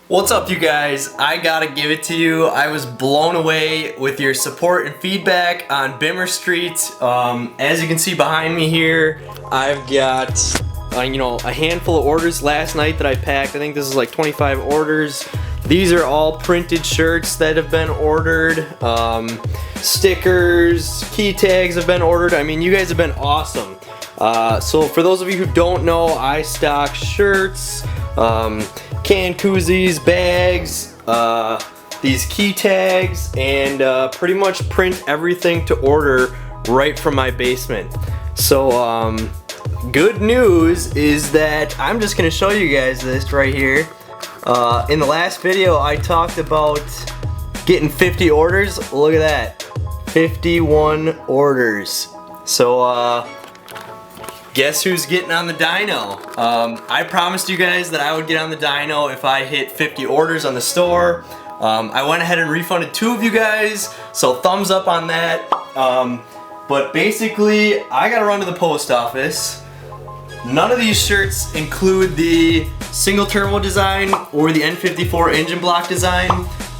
What's up, you guys? I gotta give it to you. I was blown away with your support and feedback on Bimmer Street. As you can see behind me here, I've got a handful of orders last night that I packed. I think this is like 25 orders. These are all printed shirts that have been ordered. Stickers, key tags have been ordered. I mean, you guys have been awesome. So for those of you who don't know, I stock shirts, can koozies, bags, these key tags, and pretty much print everything to order right from my basement. So good news is that I'm just gonna show you guys this right here. In the last video I talked about getting 50 orders. Look at that, 51 orders. So guess who's getting on the dyno? I promised you guys that I would get on the dyno if I hit 50 orders on the store. I went ahead and refunded 2 of you guys, so thumbs up on that. But basically, I gotta run to the post office. None of these shirts include the single turbo design or the N54 engine block design.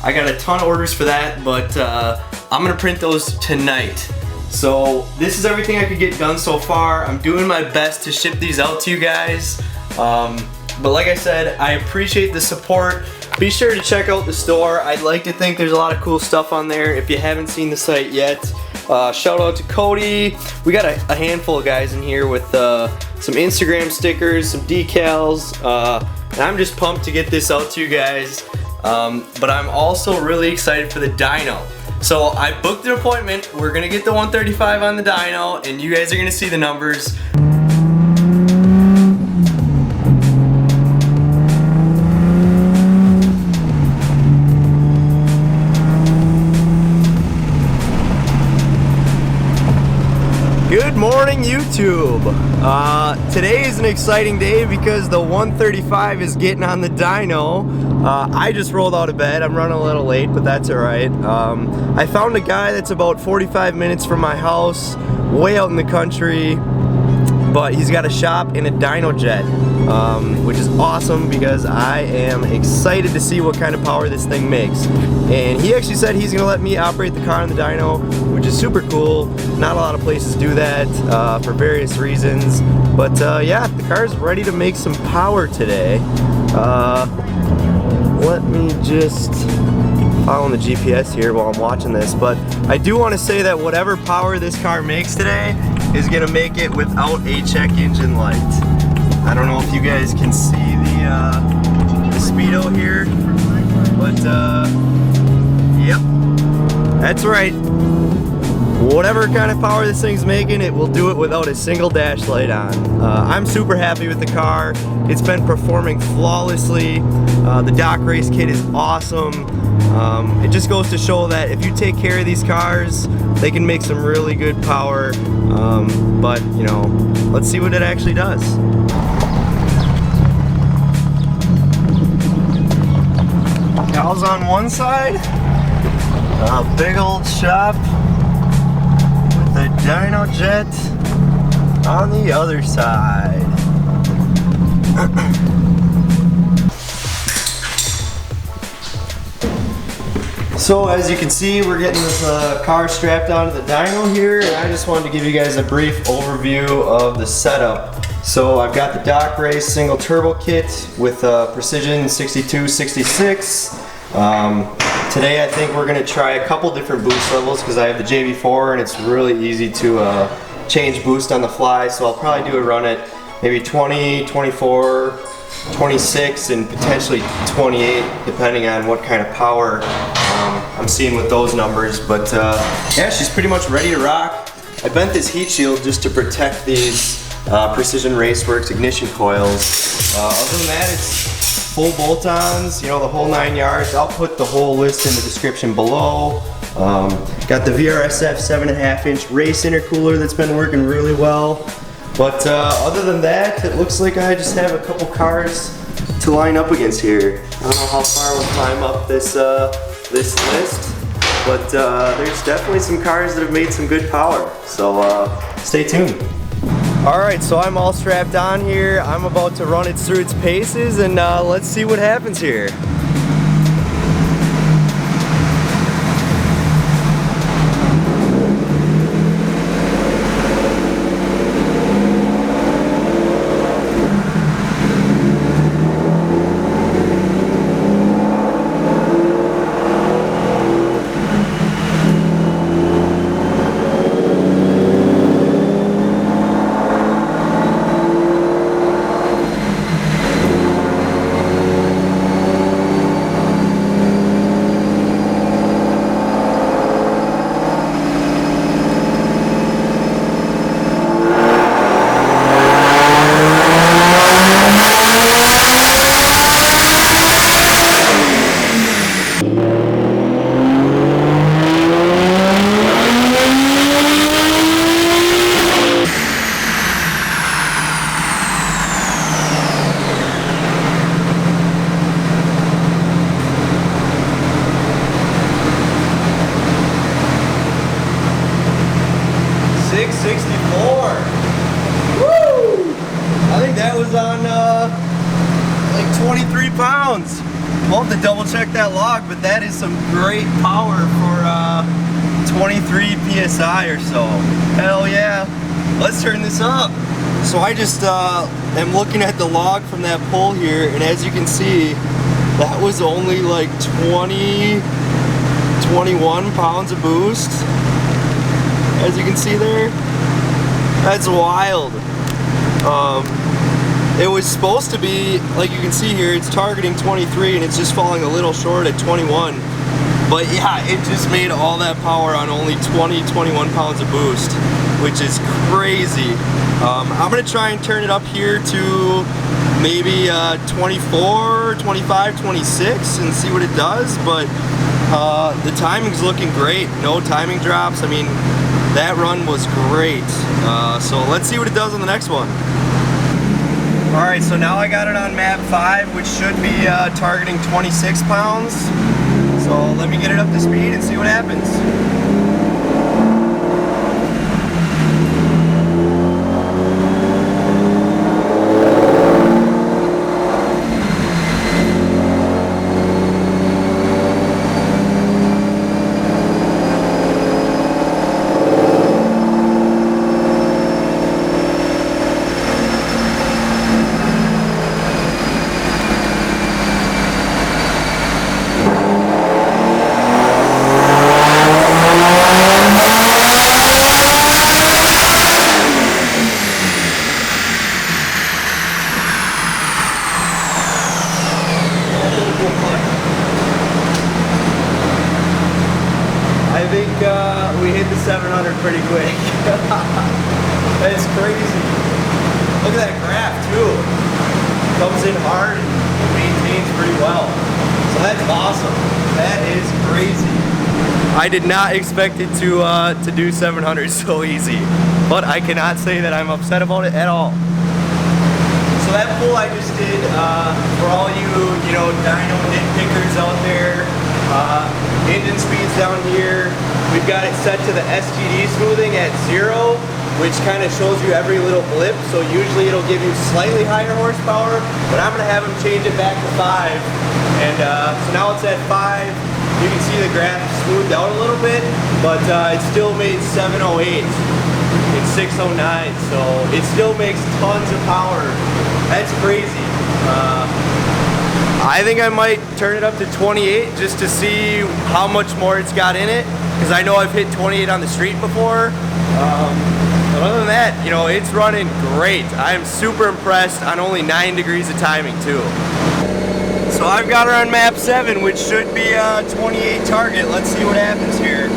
I got a ton of orders for that, but I'm gonna print those tonight. So this is everything I could get done so far. I'm doing my best to ship these out to you guys. But like I said, I appreciate the support. Be sure to check out the store. I'd like to think there's a lot of cool stuff on there. If you haven't seen the site yet, shout out to Cody. We got a handful of guys in here with some Instagram stickers, some decals, and I'm just pumped to get this out to you guys. But I'm also really excited for the dyno. So I booked an appointment. We're gonna get the 135 on the dyno, and you guys are gonna see the numbers. Good morning, YouTube. Today is an exciting day because the 135 is getting on the dyno. I just rolled out of bed. I'm running a little late, but that's alright. I found a guy that's about 45 minutes from my house, way out in the country, but he's got a shop in a dyno jet, which is awesome because I am excited to see what kind of power this thing makes. And he actually said he's gonna let me operate the car on the dyno, which is super cool. Not a lot of places do that for various reasons. But yeah, the car's ready to make some power today. Let me just follow the GPS here while I'm watching this. But I do want to say that whatever power this car makes today is gonna make it without a check engine light. I don't know if you guys can see the speedo here, but yep, that's right. Whatever kind of power this thing's making, it will do it without a single dash light on. I'm super happy with the car. It's been performing flawlessly. The dock race kit is awesome. It just goes to show that if you take care of these cars, they can make some really good power. But you know, let's see what it actually does. Gals on one side, a big old shop with the dyno jet on the other side. So as you can see, we're getting this car strapped onto the dyno here, and I just wanted to give you guys a brief overview of the setup. So I've got the dock race single turbo kit with precision 6266. Today I think we're going to try a couple different boost levels because I have the JV4 and it's really easy to change boost on the fly. So I'll probably do a run at maybe 20, 24, 26, and potentially 28 depending on what kind of power I'm seeing with those numbers. But yeah, she's pretty much ready to rock. I bent this heat shield just to protect these Precision Raceworks ignition coils. Other than that, it's full bolt-ons, you know, the whole 9 yards. I'll put the whole list in the description below. Got the VRSF 7.5-inch race intercooler that's been working really well. But other than that, it looks like I just have a couple cars to line up against here. I don't know how far we'll climb up this list, but there's definitely some cars that have made some good power. So stay tuned. Alright, so I'm all strapped on here. I'm about to run it through its paces, and let's see what happens here. We'll have to double check that log, but that is some great power for 23 PSI or so. Hell yeah. Let's turn this up. So I just am looking at the log from that pull here, and as you can see, that was only like 21 pounds of boost. As you can see there, that's wild. It was supposed to be, like you can see here, it's targeting 23 and it's just falling a little short at 21. But yeah, it just made all that power on only 21 pounds of boost, which is crazy. I'm gonna try and turn it up here to maybe 24, 25, 26 and see what it does, but the timing's looking great. No timing drops. I mean, that run was great. So let's see what it does on the next one. Alright, so now I got it on map 5, which should be targeting 26 pounds. So let me get it up to speed and see what happens. I think we hit the 700 pretty quick. That's crazy. Look at that graph too. Comes in hard and maintains pretty well. So that's awesome. That is crazy. I did not expect it to do 700 so easy, but I cannot say that I'm upset about it at all. So that pull I just did, for all you dyno nitpickers out there, engine speeds down here, we've got it set to the STD smoothing at 0, which kind of shows you every little blip, so usually it'll give you slightly higher horsepower, but I'm going to have them change it back to 5, and so now it's at 5, you can see the graph smoothed out a little bit, but it still made 708 and 609, so it still makes tons of power. That's crazy. I think I might turn it up to 28 just to see how much more it's got in it, because I know I've hit 28 on the street before. But other than that, it's running great. I am super impressed on only 9 degrees of timing too. So I've got her on map 7, which should be a 28 target. Let's see what happens here.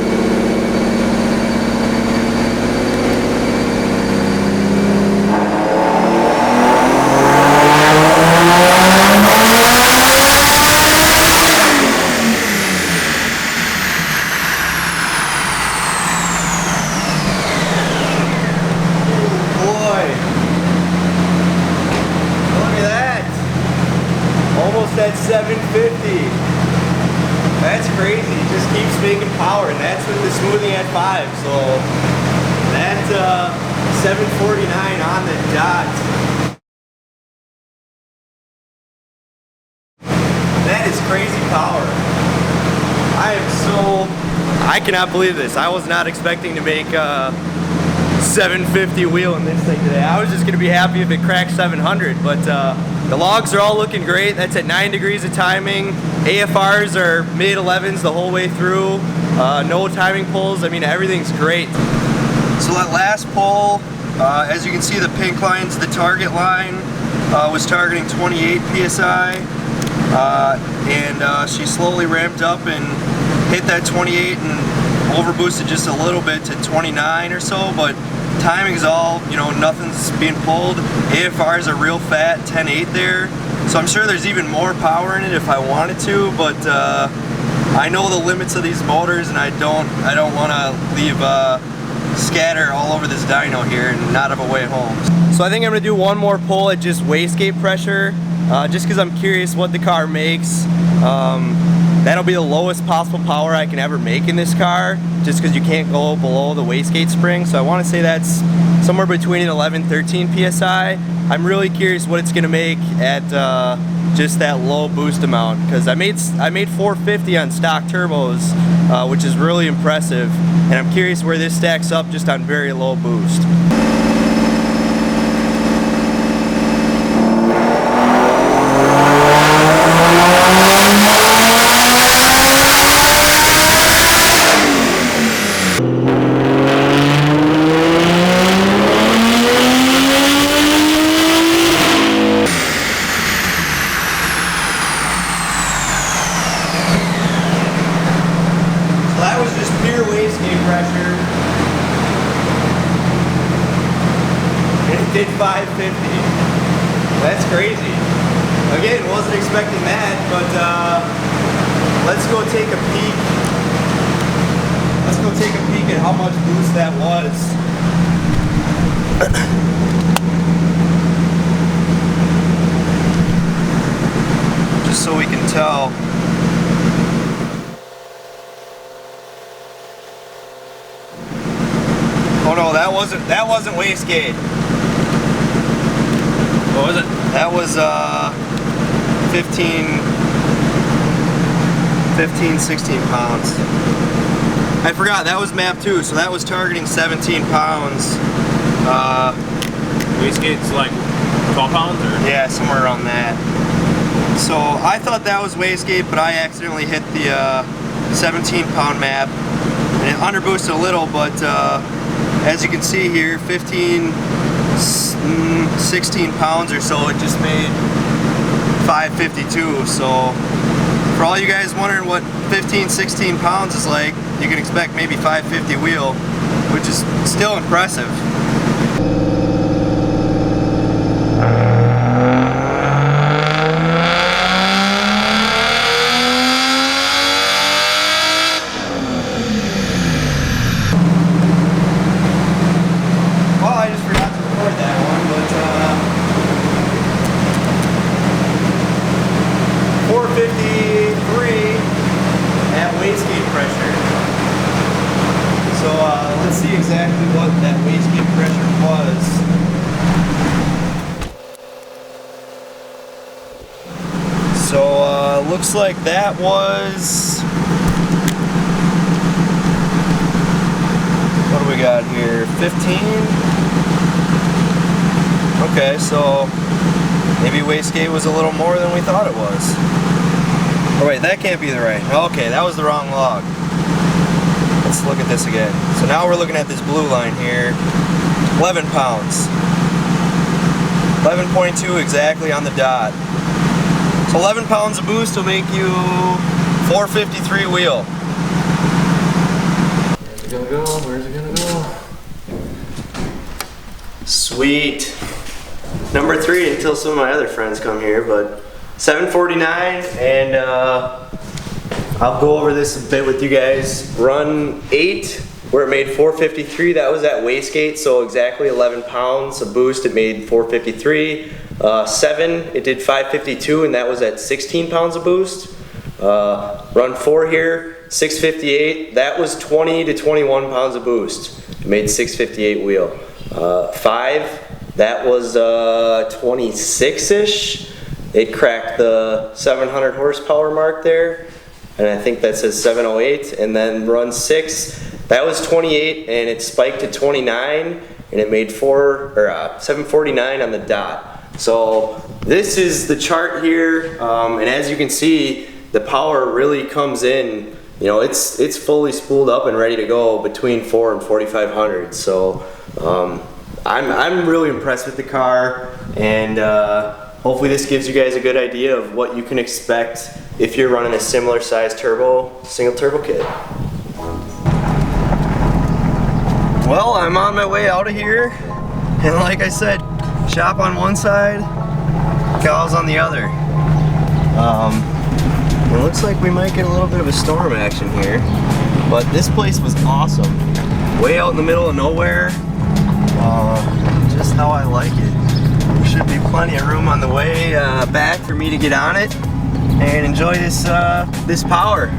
At 750. That's crazy. It just keeps making power, and that's with the smoothing at 5. So that's 749 on the dot. That is crazy power. I cannot believe this. I was not expecting to make 750 wheel in this thing today. I was just gonna be happy if it cracked 700, but the logs are all looking great. That's at 9 degrees of timing. AFRs are mid-11s the whole way through. No timing pulls. I mean, everything's great. So that last pull, as you can see, the pink line's the target line. Was targeting 28 PSI. And she slowly ramped up and hit that 28 and overboosted just a little bit to 29 or so, but timing's all, nothing's being pulled. AFR's are real fat, 10.8 there, so I'm sure there's even more power in it if I wanted to, but I know the limits of these motors, and I don't want to leave scatter all over this dyno here and not have a way home. So I think I'm going to do one more pull at just wastegate pressure, just because I'm curious what the car makes. That'll be the lowest possible power I can ever make in this car, just because you can't go below the wastegate spring. So I want to say that's somewhere between 11 and 13 PSI. I'm really curious what it's gonna make at just that low boost amount, because I made 450 on stock turbos, which is really impressive, and I'm curious where this stacks up just on very low boost. Pressure. And it did 550. That's crazy. Again, wasn't expecting that, but let's go take a peek. Let's go take a peek at how much boost that was. Just so we can tell. Oh no, that wasn't Wastegate. What was it? That was 15, 16 pounds. I forgot, that was map 2, so that was targeting 17 pounds. Wastegate's like 12 pounds or? Yeah, somewhere around that. So I thought that was Wastegate, but I accidentally hit the 17 pound map. And it underboosted a little, but as you can see here, 15, 16 pounds or so, it just made 552. So for all you guys wondering what 15, 16 pounds is like, you can expect maybe 550 wheel, which is still impressive. Let's see exactly what that wastegate pressure was. So looks like that was, what do we got here, 15? Okay, so maybe wastegate was a little more than we thought it was. Oh wait, that can't be the right. Okay, that was the wrong log. Let's look at this again. So now we're looking at this blue line here. 11 pounds. 11.2 exactly on the dot. So 11 pounds of boost will make you 453 wheel. Where's it gonna go? Where's it gonna go? Sweet. Number 3 until some of my other friends come here, but 749, and I'll go over this a bit with you guys. Run 8, where it made 453, that was at Wastegate, so exactly 11 pounds of boost, it made 453. 7, it did 552, and that was at 16 pounds of boost. Run 4 here, 658, that was 20 to 21 pounds of boost. It made 658 wheel. 5, that was 26-ish. It cracked the 700 horsepower mark there. And I think that says 708, and then run 6, that was 28, and it spiked to 29, and it made 749 on the dot. So this is the chart here, and as you can see, the power really comes in. You know, it's fully spooled up and ready to go between 4 and 4,500. So I'm really impressed with the car, and hopefully this gives you guys a good idea of what you can expect if you're running a similar size turbo, single turbo kit. Well, I'm on my way out of here, and like I said, shop on one side, cows on the other. It looks like we might get a little bit of a storm action here, but this place was awesome. Way out in the middle of nowhere, just how I like it. There should be plenty of room on the way back for me to get on it and enjoy this power.